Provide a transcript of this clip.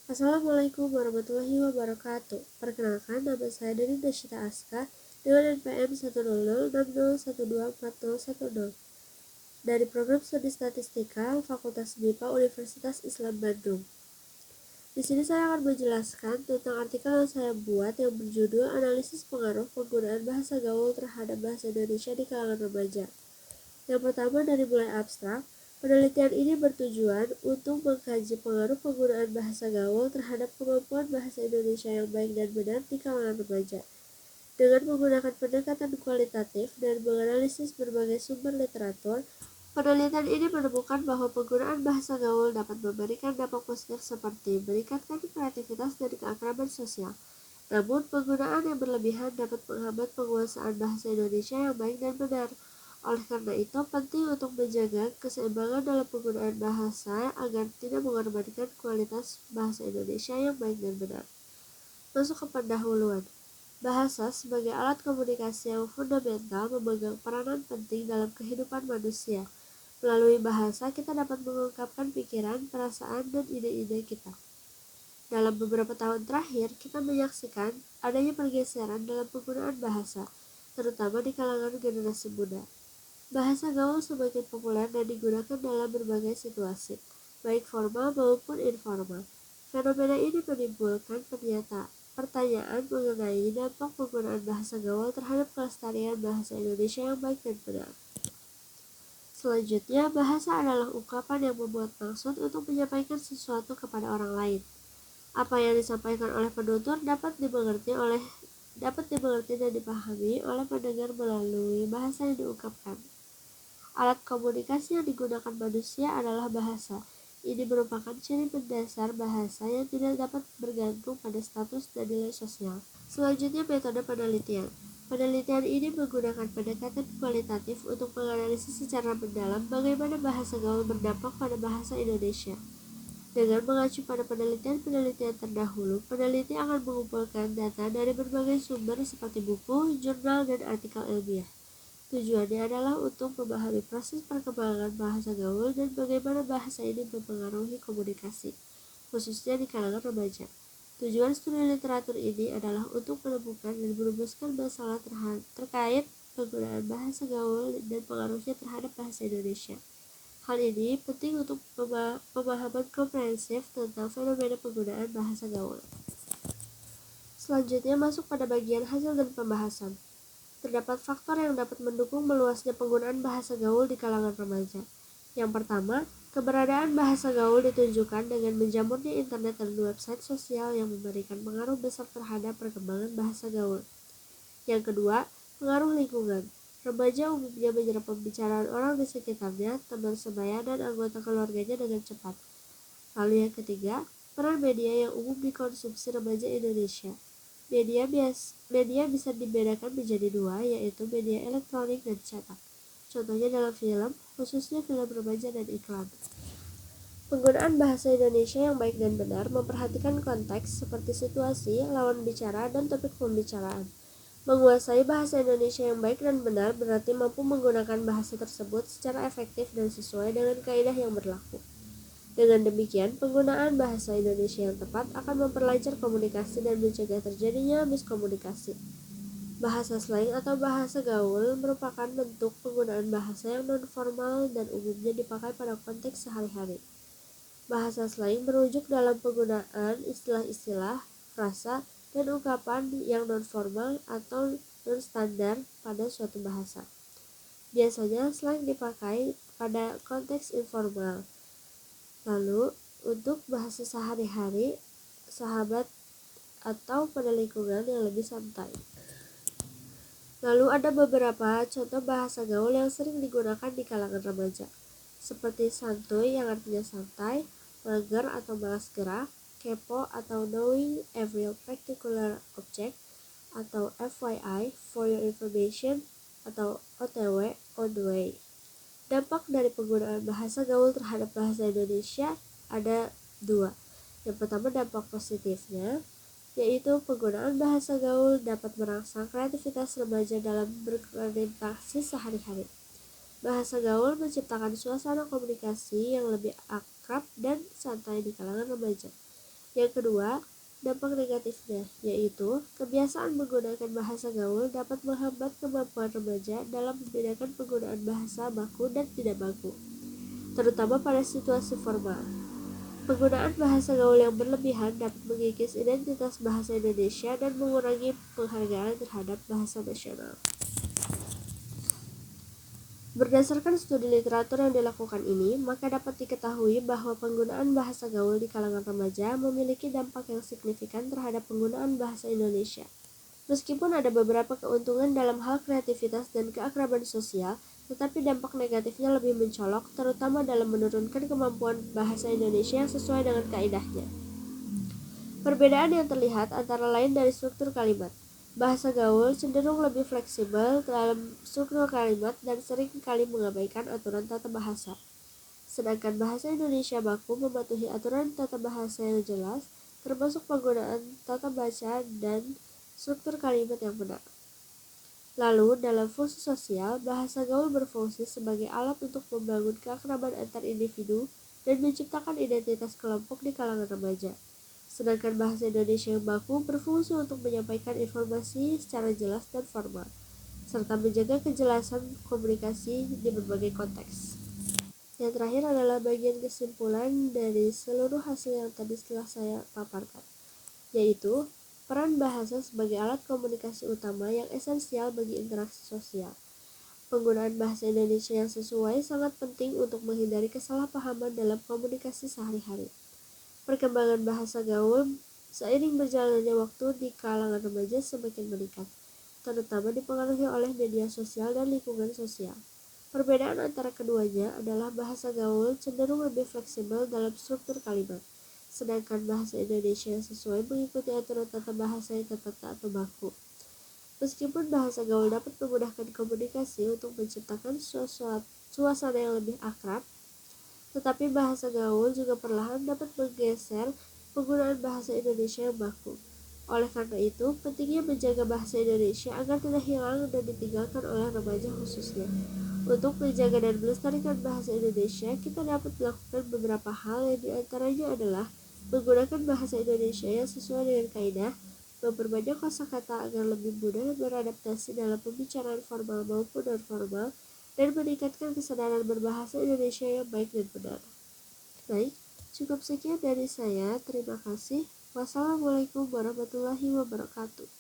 Assalamualaikum warahmatullahi wabarakatuh. Perkenalkan, nama saya Deni Deshita Aska dengan NPM 10060124010 dari Program Studi Statistika Fakultas MIPA Universitas Islam Bandung. Di sini saya akan menjelaskan tentang artikel yang saya buat yang berjudul Analisis Pengaruh Penggunaan Bahasa Gaul Terhadap Bahasa Indonesia di Kalangan Remaja. Yang pertama, dari mulai abstrak, penelitian ini bertujuan untuk mengkaji pengaruh penggunaan bahasa gaul terhadap kemampuan bahasa Indonesia yang baik dan benar di kalangan remaja. Dengan menggunakan pendekatan kualitatif dan menganalisis berbagai sumber literatur, penelitian ini menemukan bahwa penggunaan bahasa gaul dapat memberikan dampak positif seperti meningkatkan kreativitas dan keakraban sosial. Namun, penggunaan yang berlebihan dapat menghambat penguasaan bahasa Indonesia yang baik dan benar. Oleh karena itu, penting untuk menjaga keseimbangan dalam penggunaan bahasa agar tidak mengorbankan kualitas bahasa Indonesia yang baik dan benar. Masuk ke pendahuluan. Bahasa sebagai alat komunikasi yang fundamental memegang peranan penting dalam kehidupan manusia. Melalui bahasa, kita dapat mengungkapkan pikiran, perasaan, dan ide-ide kita. Dalam beberapa tahun terakhir, kita menyaksikan adanya pergeseran dalam penggunaan bahasa, terutama di kalangan generasi muda. Bahasa gaul semakin populer dan digunakan dalam berbagai situasi, baik formal maupun informal. Fenomena ini menimbulkan pertanyaan mengenai dampak penggunaan bahasa gaul terhadap kelestarian bahasa Indonesia yang baik dan benar. Selanjutnya, bahasa adalah ungkapan yang membuat maksud untuk menyampaikan sesuatu kepada orang lain. Apa yang disampaikan oleh penutur dapat dimengerti dan dipahami oleh pendengar melalui bahasa yang diungkapkan. Alat komunikasi yang digunakan manusia adalah bahasa. Ini merupakan ciri mendasar bahasa yang tidak dapat bergantung pada status dan nilai sosial. Selanjutnya, metode penelitian. Penelitian ini menggunakan pendekatan kualitatif untuk menganalisis secara mendalam bagaimana bahasa gaul berdampak pada bahasa Indonesia. Dengan mengacu pada penelitian terdahulu, peneliti akan mengumpulkan data dari berbagai sumber seperti buku, jurnal, dan artikel ilmiah. Tujuannya adalah untuk memahami proses perkembangan bahasa gaul dan bagaimana bahasa ini mempengaruhi komunikasi, khususnya di kalangan remaja. Tujuan studi literatur ini adalah untuk menemukan dan merumuskan masalah terkait penggunaan bahasa gaul dan pengaruhnya terhadap bahasa Indonesia. Hal ini penting untuk pemahaman komprehensif tentang fenomena penggunaan bahasa gaul. Selanjutnya, masuk pada bagian hasil dan pembahasan. Terdapat faktor yang dapat mendukung meluasnya penggunaan bahasa gaul di kalangan remaja. Yang pertama, keberadaan bahasa gaul ditunjukkan dengan menjamurnya internet dan website sosial yang memberikan pengaruh besar terhadap perkembangan bahasa gaul. Yang kedua, pengaruh lingkungan. Remaja umumnya menyerap pembicaraan orang di sekitarnya, teman sebaya, dan anggota keluarganya dengan cepat. Lalu yang ketiga, peran media yang umum dikonsumsi remaja Indonesia. Media bisa dibedakan menjadi dua, yaitu media elektronik dan cetak. Contohnya dalam film, khususnya film remaja dan iklan. Penggunaan bahasa Indonesia yang baik dan benar memperhatikan konteks seperti situasi, lawan bicara, dan topik pembicaraan. Menguasai bahasa Indonesia yang baik dan benar berarti mampu menggunakan bahasa tersebut secara efektif dan sesuai dengan kaidah yang berlaku. Dengan demikian, penggunaan bahasa Indonesia yang tepat akan memperlancar komunikasi dan mencegah terjadinya miskomunikasi. Bahasa slang atau bahasa gaul merupakan bentuk penggunaan bahasa yang non-formal dan umumnya dipakai pada konteks sehari-hari. Bahasa slang merujuk dalam penggunaan istilah-istilah, frasa, dan ungkapan yang non-formal atau non-standar pada suatu bahasa. Biasanya slang dipakai pada konteks informal. Lalu, untuk bahasa sehari-hari, sahabat atau pada lingkungan yang lebih santai. Lalu ada beberapa contoh bahasa gaul yang sering digunakan di kalangan remaja, seperti santuy yang artinya santai, mager atau malas gerak, kepo atau knowing every particular object, atau FYI, for your information, atau OTW, on the way. Dampak dari penggunaan bahasa gaul terhadap bahasa Indonesia ada dua. Yang pertama, dampak positifnya, yaitu penggunaan bahasa gaul dapat merangsang kreativitas remaja dalam berinteraksi sehari-hari. Bahasa gaul menciptakan suasana komunikasi yang lebih akrab dan santai di kalangan remaja. Yang kedua, dampak negatifnya, yaitu kebiasaan menggunakan bahasa gaul dapat menghambat kemampuan remaja dalam membedakan penggunaan bahasa baku dan tidak baku, terutama pada situasi formal. Penggunaan bahasa gaul yang berlebihan dapat mengikis identitas bahasa Indonesia dan mengurangi penghargaan terhadap bahasa nasional. Berdasarkan studi literatur yang dilakukan ini, maka dapat diketahui bahwa penggunaan bahasa gaul di kalangan remaja memiliki dampak yang signifikan terhadap penggunaan bahasa Indonesia. Meskipun ada beberapa keuntungan dalam hal kreativitas dan keakraban sosial, tetapi dampak negatifnya lebih mencolok, terutama dalam menurunkan kemampuan bahasa Indonesia yang sesuai dengan kaidahnya. Perbedaan yang terlihat antara lain dari struktur kalimat. Bahasa gaul cenderung lebih fleksibel dalam struktur kalimat dan sering kali mengabaikan aturan tata bahasa. Sedangkan bahasa Indonesia baku mematuhi aturan tata bahasa yang jelas, termasuk penggunaan tata baca dan struktur kalimat yang benar. Lalu, dalam fungsi sosial, bahasa gaul berfungsi sebagai alat untuk membangun keakraban antar individu dan menciptakan identitas kelompok di kalangan remaja. Sedangkan bahasa Indonesia yang baku berfungsi untuk menyampaikan informasi secara jelas dan formal, serta menjaga kejelasan komunikasi di berbagai konteks. Yang terakhir adalah bagian kesimpulan dari seluruh hasil yang tadi setelah saya paparkan, yaitu peran bahasa sebagai alat komunikasi utama yang esensial bagi interaksi sosial. Penggunaan bahasa Indonesia yang sesuai sangat penting untuk menghindari kesalahpahaman dalam komunikasi sehari-hari. Perkembangan bahasa gaul seiring berjalannya waktu di kalangan remaja semakin meningkat, terutama dipengaruhi oleh media sosial dan lingkungan sosial. Perbedaan antara keduanya adalah bahasa gaul cenderung lebih fleksibel dalam struktur kalimat, sedangkan bahasa Indonesia yang sesuai mengikuti aturan tata bahasa yang tertata atau baku. Meskipun bahasa gaul dapat memudahkan komunikasi untuk menciptakan suasana yang lebih akrab, tetapi bahasa gaul juga perlahan dapat menggeser penggunaan bahasa Indonesia yang baku. Oleh karena itu, pentingnya menjaga bahasa Indonesia agar tidak hilang dan ditinggalkan oleh remaja khususnya. Untuk menjaga dan melestarikan bahasa Indonesia, kita dapat melakukan beberapa hal yang diantaranya adalah menggunakan bahasa Indonesia yang sesuai dengan kaidah, memperbanyak kosakata agar lebih mudah beradaptasi dalam pembicaraan formal maupun non-formal, dan meningkatkan kesadaran berbahasa Indonesia yang baik dan benar. Baik, cukup sekian dari saya. Terima kasih. Wassalamualaikum warahmatullahi wabarakatuh.